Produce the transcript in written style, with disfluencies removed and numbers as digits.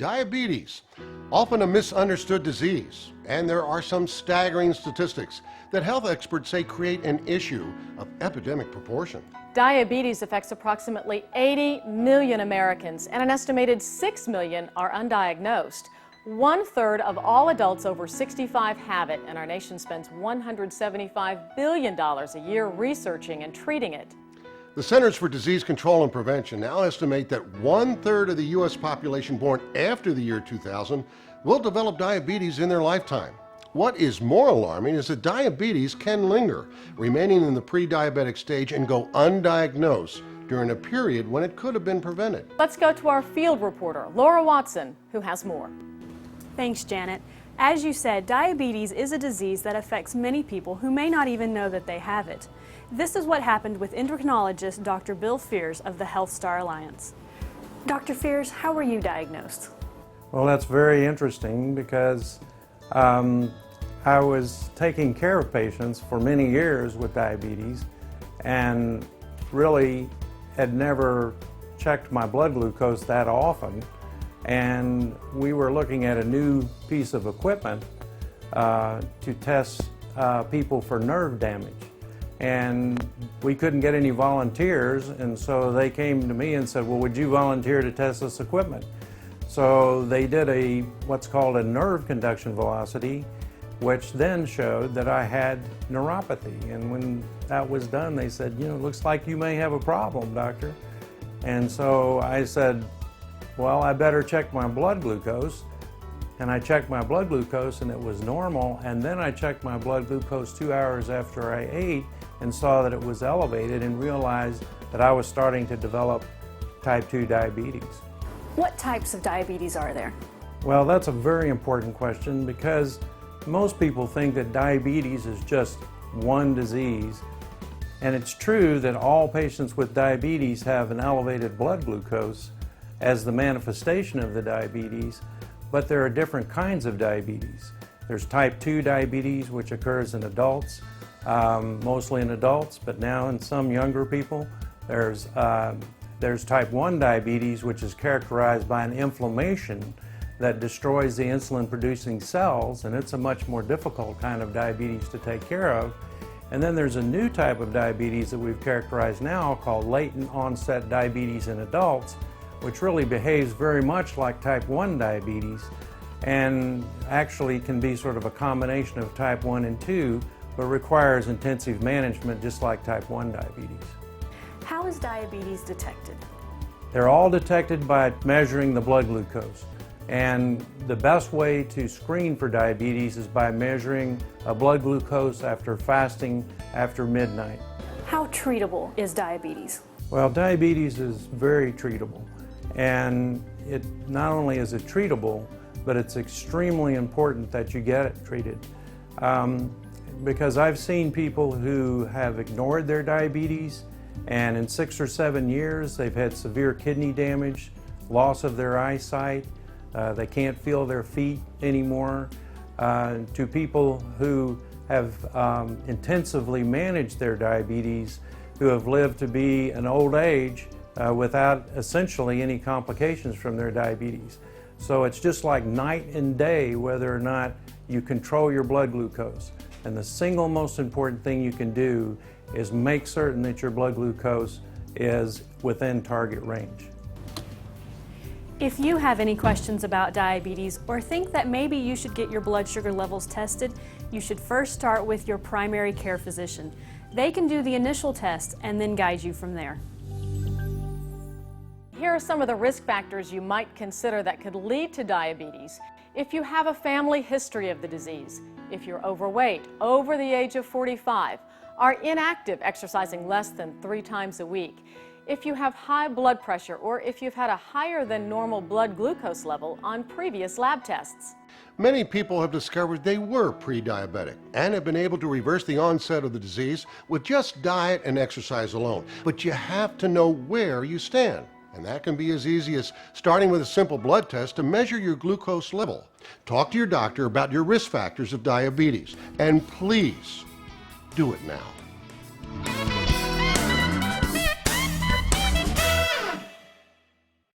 diabetes, often a misunderstood disease, and there are some staggering statistics that health experts say create an issue of epidemic proportion. Diabetes affects approximately 80 million Americans, and an estimated 6 million are undiagnosed. 1/3 of all adults over 65 have it, and our nation spends $175 billion a year researching and treating it. The Centers for Disease Control and Prevention now estimate that 1/3 of the U.S. population born after the year 2000 will develop diabetes in their lifetime. What is more alarming is that diabetes can linger, remaining in the pre-diabetic stage and go undiagnosed during a period when it could have been prevented. Let's go to our field reporter, Laura Watson, who has more. Thanks, Janet. As you said, diabetes is a disease that affects many people who may not even know that they have it. This is what happened with endocrinologist Dr. Bill Fears of the Health Star Alliance. Dr. Fears, how were you diagnosed? Well, that's very interesting because I was taking care of patients for many years with diabetes and really had never checked my blood glucose that often. And we were looking at a new piece of equipment to test people for nerve damage. And we couldn't get any volunteers, and so they came to me and said, well, would you volunteer to test this equipment? So they did what's called a nerve conduction velocity, which then showed that I had neuropathy. And when that was done, they said, you know, looks like you may have a problem, doctor. And so I said, well, I better check my blood glucose. And I checked my blood glucose and it was normal. And then I checked my blood glucose 2 hours after I ate and saw that it was elevated and realized that I was starting to develop type 2 diabetes. What types of diabetes are there? Well, that's a very important question because most people think that diabetes is just one disease. And it's true that all patients with diabetes have an elevated blood glucose as the manifestation of the diabetes, but there are different kinds of diabetes. There's type 2 diabetes, which occurs in adults, mostly in adults, but now in some younger people. There's type 1 diabetes, which is characterized by an inflammation that destroys the insulin-producing cells, and it's a much more difficult kind of diabetes to take care of. And then there's a new type of diabetes that we've characterized now called latent onset diabetes in adults, which really behaves very much like type 1 diabetes and actually can be sort of a combination of type 1 and 2, but requires intensive management just like type 1 diabetes. How is diabetes detected? They're all detected by measuring the blood glucose. And the best way to screen for diabetes is by measuring a blood glucose after fasting after midnight. How treatable is diabetes? Well, diabetes is very treatable. And it not only is it treatable, but it's extremely important that you get it treated. Because I've seen people who have ignored their diabetes, and in 6 or 7 years they've had severe kidney damage, loss of their eyesight, they can't feel their feet anymore, to people who have intensively managed their diabetes, who have lived to be an old age without essentially any complications from their diabetes. So it's just like night and day whether or not you control your blood glucose. And the single most important thing you can do is make certain that your blood glucose is within target range. If you have any questions about diabetes or think that maybe you should get your blood sugar levels tested, you should first start with your primary care physician. They can do the initial test and then guide you from there. Here are some of the risk factors you might consider that could lead to diabetes. If you have a family history of the disease, if you're overweight, over the age of 45, are inactive, exercising less than 3 times a week, if you have high blood pressure, or if you've had a higher than normal blood glucose level on previous lab tests. Many people have discovered they were pre-diabetic and have been able to reverse the onset of the disease with just diet and exercise alone. But you have to know where you stand. And that can be as easy as starting with a simple blood test to measure your glucose level. Talk to your doctor about your risk factors of diabetes. And please, do it now.